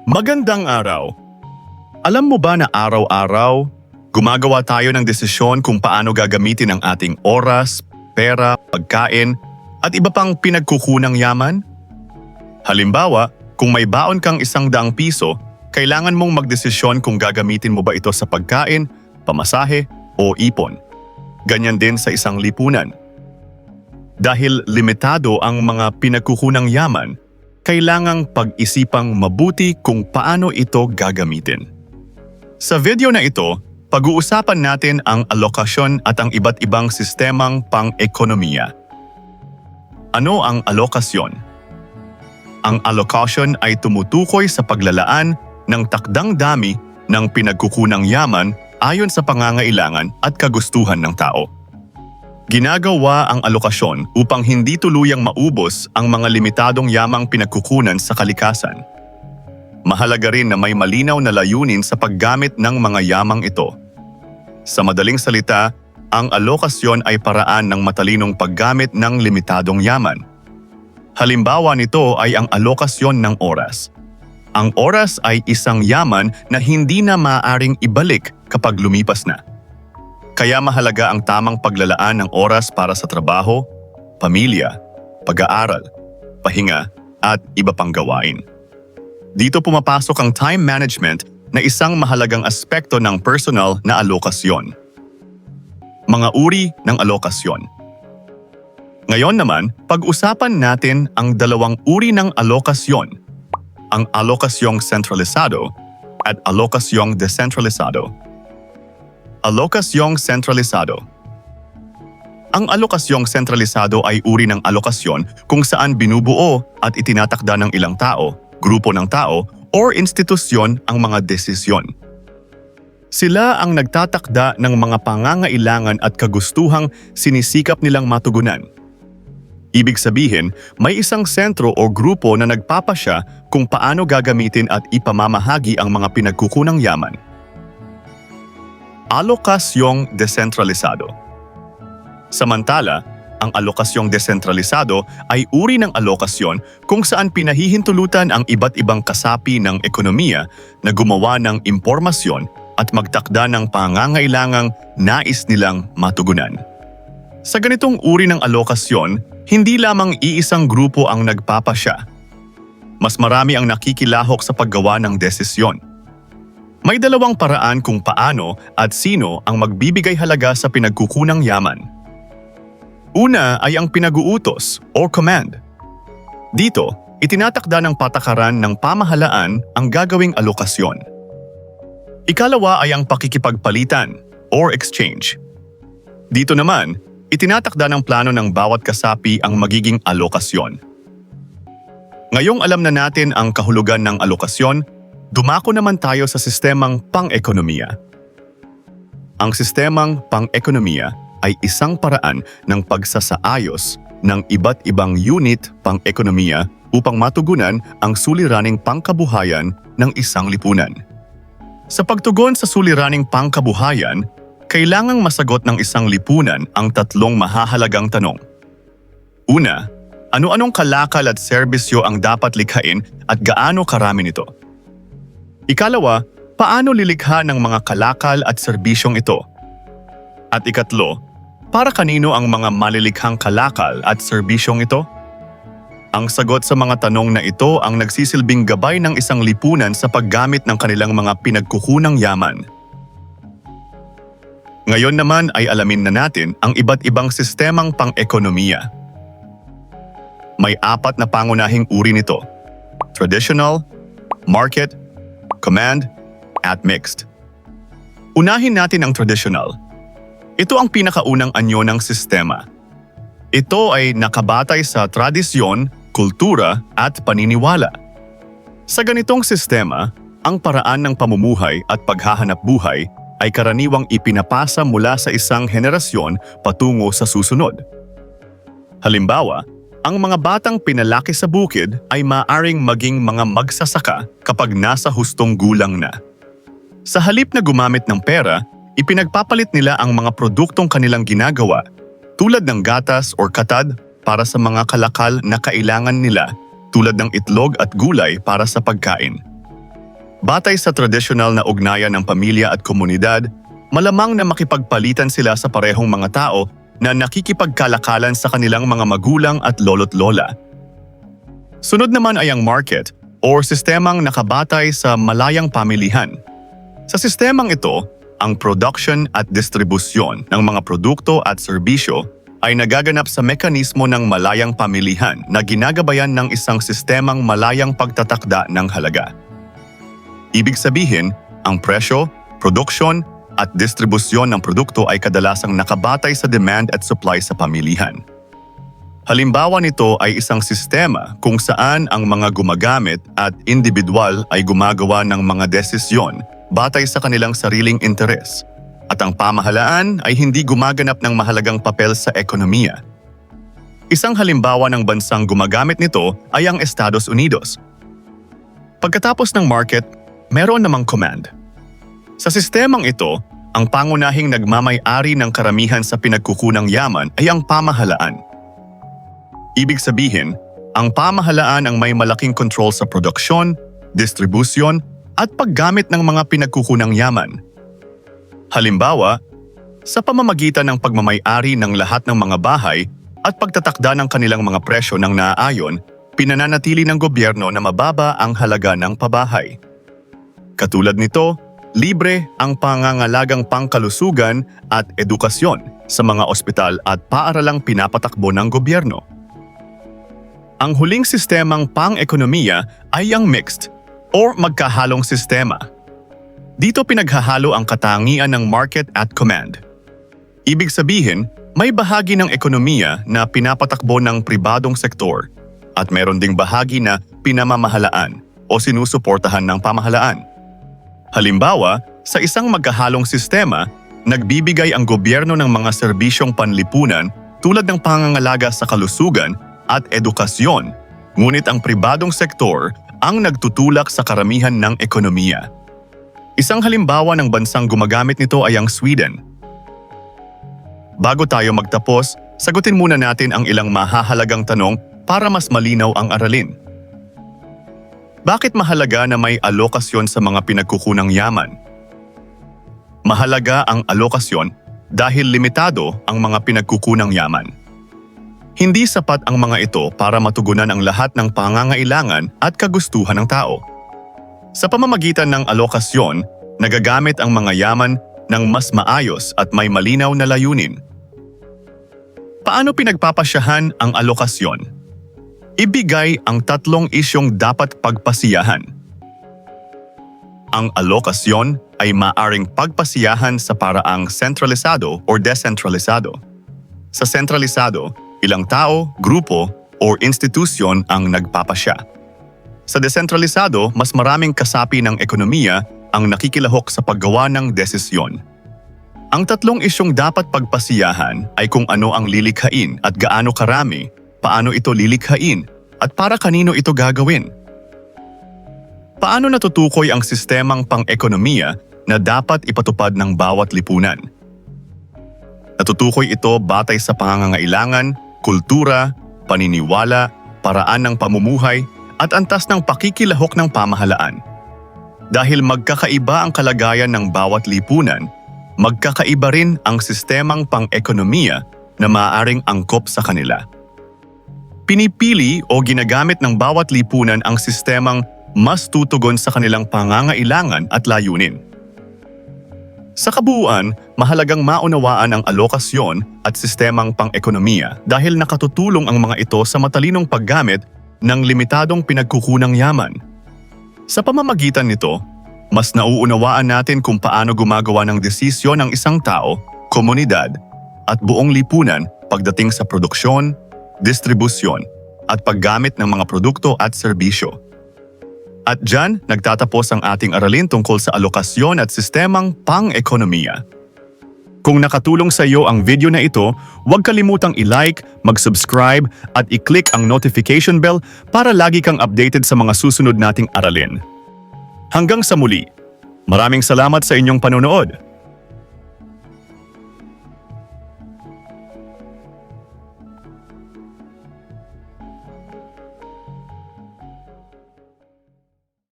Magandang araw! Alam mo ba na araw-araw, gumagawa tayo ng desisyon kung paano gagamitin ang ating oras, pera, pagkain, at iba pang pinagkukunang yaman? Halimbawa, kung may baon kang ₱100, kailangan mong magdesisyon kung gagamitin mo ba ito sa pagkain, pamasahe, o ipon. Ganyan din sa isang lipunan. Dahil limitado ang mga pinagkukunang yaman, kailangang pag-isipang mabuti kung paano ito gagamitin. Sa video na ito, pag-uusapan natin ang alokasyon at ang iba't ibang sistemang pang-ekonomiya. Ano ang alokasyon? Ang alokasyon ay tumutukoy sa paglalaan ng takdang dami ng pinagkukunang yaman ayon sa pangangailangan at kagustuhan ng tao. Ginagawa ang alokasyon upang hindi tuluyang maubos ang mga limitadong yamang pinagkukunan sa kalikasan. Mahalaga rin na may malinaw na layunin sa paggamit ng mga yamang ito. Sa madaling salita, ang alokasyon ay paraan ng matalinong paggamit ng limitadong yaman. Halimbawa nito ay ang alokasyon ng oras. Ang oras ay isang yaman na hindi na maaaring ibalik kapag lumipas na. Kaya mahalaga ang tamang paglalaan ng oras para sa trabaho, pamilya, pag-aaral, pahinga, at iba pang gawain. Dito pumapasok ang time management na isang mahalagang aspekto ng personal na alokasyon. Mga uri ng alokasyon. Ngayon naman, pag-usapan natin ang dalawang uri ng alokasyon, ang alokasyong sentralisado at alokasyong desentralisado. Alokasyong sentralisado. Ang alokasyong sentralisado ay uri ng alokasyon kung saan binubuo at itinatakda ng ilang tao, grupo ng tao, or institusyon ang mga desisyon. Sila ang nagtatakda ng mga pangangailangan at kagustuhang sinisikap nilang matugunan. Ibig sabihin, may isang sentro o grupo na nagpapasya kung paano gagamitin at ipamamahagi ang mga pinagkukunang yaman. Alokasyong desentralisado. Samantala, ang alokasyong desentralisado ay uri ng alokasyon kung saan pinahihintulutan ang iba't ibang kasapi ng ekonomiya na gumawa ng impormasyon at magtakda ng pangangailangang nais nilang matugunan. Sa ganitong uri ng alokasyon, hindi lamang iisang grupo ang nagpapasya. Mas marami ang nakikilahok sa paggawa ng desisyon. May dalawang paraan kung paano at sino ang magbibigay halaga sa pinagkukunang yaman. Una ay ang pinag-uutos or command. Dito, itinatakda ng patakaran ng pamahalaan ang gagawing alokasyon. Ikalawa ay ang pakikipagpalitan or exchange. Dito naman, itinatakda ng plano ng bawat kasapi ang magiging alokasyon. Ngayong alam na natin ang kahulugan ng alokasyon, dumako naman tayo sa sistemang pang-ekonomiya. Ang sistemang pang-ekonomiya ay isang paraan ng pagsasaayos ng iba't ibang unit pang-ekonomiya upang matugunan ang suliraning pangkabuhayan ng isang lipunan. Sa pagtugon sa suliraning pangkabuhayan, kailangang masagot ng isang lipunan ang tatlong mahahalagang tanong. Una, ano-anong kalakal at serbisyo ang dapat likhain at gaano karami nito? Ikalawa, paano lilikha ng mga kalakal at serbisyong ito? At ikatlo, para kanino ang mga malilikhang kalakal at serbisyong ito? Ang sagot sa mga tanong na ito ang nagsisilbing gabay ng isang lipunan sa paggamit ng kanilang mga pinagkukunang yaman. Ngayon naman ay alamin na natin ang iba't ibang sistemang pang-ekonomiya. May 4 na pangunahing uri nito: traditional, market, command, at mixed. Unahin natin ang traditional. Ito ang pinakaunang anyo ng sistema. Ito ay nakabatay sa tradisyon, kultura, at paniniwala. Sa ganitong sistema, ang paraan ng pamumuhay at paghahanap buhay ay karaniwang ipinapasa mula sa isang henerasyon patungo sa susunod. Halimbawa, ang mga batang pinalaki sa bukid ay maaaring maging mga magsasaka kapag nasa hustong gulang na. Sa halip na gumamit ng pera, ipinagpapalit nila ang mga produktong kanilang ginagawa, tulad ng gatas or katad para sa mga kalakal na kailangan nila, tulad ng itlog at gulay para sa pagkain. Batay sa tradisyonal na ugnayan ng pamilya at komunidad, malamang na makipagpalitan sila sa parehong mga tao na nakikipagkalakalan sa kanilang mga magulang at lolo't lola. Sunod naman ay ang market o sistemang nakabatay sa malayang pamilihan. Sa sistemang ito, ang production at distribusyon ng mga produkto at serbisyo ay nagaganap sa mekanismo ng malayang pamilihan na ginagabayan ng isang sistemang malayang pagtatakda ng halaga. Ibig sabihin, ang presyo, produksyon, at distribusyon ng produkto ay kadalasang nakabatay sa demand at supply sa pamilihan. Halimbawa nito ay isang sistema kung saan ang mga gumagamit at individual ay gumagawa ng mga desisyon batay sa kanilang sariling interes, at ang pamahalaan ay hindi gumaganap ng mahalagang papel sa ekonomiya. Isang halimbawa ng bansang gumagamit nito ay ang Estados Unidos. Pagkatapos ng market, meron namang command. Sa sistemang ito, ang pangunahing nagmamay-ari ng karamihan sa pinagkukunang yaman ay ang pamahalaan. Ibig sabihin, ang pamahalaan ang may malaking kontrol sa produksyon, distribusyon, at paggamit ng mga pinagkukunang yaman. Halimbawa, sa pamamagitan ng pagmamay-ari ng lahat ng mga bahay at pagtatakda ng kanilang mga presyo ng naaayon, pinananatili ng gobyerno na mababa ang halaga ng pabahay. Katulad nito, libre ang pangangalagang pangkalusugan at edukasyon sa mga ospital at paaralang pinapatakbo ng gobyerno. Ang huling sistemang pang-ekonomiya ay ang mixed or magkahalong sistema. Dito pinaghahalo ang katangian ng market at command. Ibig sabihin, may bahagi ng ekonomiya na pinapatakbo ng pribadong sektor at meron ding bahagi na pinamamahalaan o sinusuportahan ng pamahalaan. Halimbawa, sa isang magkahalong sistema, nagbibigay ang gobyerno ng mga serbisyong panlipunan tulad ng pangangalaga sa kalusugan at edukasyon, ngunit ang pribadong sektor ang nagtutulak sa karamihan ng ekonomiya. Isang halimbawa ng bansang gumagamit nito ay ang Sweden. Bago tayo magtapos, sagutin muna natin ang ilang mahahalagang tanong para mas malinaw ang aralin. Bakit mahalaga na may alokasyon sa mga pinagkukunang yaman? Mahalaga ang alokasyon dahil limitado ang mga pinagkukunang yaman. Hindi sapat ang mga ito para matugunan ang lahat ng pangangailangan at kagustuhan ng tao. Sa pamamagitan ng alokasyon, nagagamit ang mga yaman ng mas maayos at may malinaw na layunin. Paano pinagpapasyahan ang alokasyon? Ibigay ang tatlong isyong dapat pagpasiyahan. Ang alokasyon ay maaring pagpasiyahan sa paraang sentralisado o desentralisado. Sa sentralisado, ilang tao, grupo, o institusyon ang nagpapasya. Sa desentralisado, mas maraming kasapi ng ekonomiya ang nakikilahok sa paggawa ng desisyon. Ang tatlong isyong dapat pagpasiyahan ay kung ano ang lilikhain at gaano karami, paano ito lilikhain, at para kanino ito gagawin. Paano natutukoy ang sistemang pang-ekonomiya na dapat ipatupad ng bawat lipunan? Natutukoy ito batay sa pangangailangan, kultura, paniniwala, paraan ng pamumuhay, at antas ng pakikilahok ng pamahalaan. Dahil magkakaiba ang kalagayan ng bawat lipunan, magkakaiba rin ang sistemang pang-ekonomiya na maaaring angkop sa kanila. Pinipili o ginagamit ng bawat lipunan ang sistemang mas tutugon sa kanilang pangangailangan at layunin. Sa kabuuan, mahalagang maunawaan ang alokasyon at sistemang pang-ekonomiya dahil nakatutulong ang mga ito sa matalinong paggamit ng limitadong pinagkukunang yaman. Sa pamamagitan nito, mas nauunawaan natin kung paano gumagawa ng desisyon ang isang tao, komunidad, at buong lipunan pagdating sa produksyon, distribusyon, at paggamit ng mga produkto at serbisyo. At dyan, nagtatapos ang ating aralin tungkol sa alokasyon at sistemang pang-ekonomiya. Kung nakatulong sa iyo ang video na ito, huwag kalimutang i-like, mag-subscribe, at i-click ang notification bell para lagi kang updated sa mga susunod nating aralin. Hanggang sa muli, maraming salamat sa inyong panonood.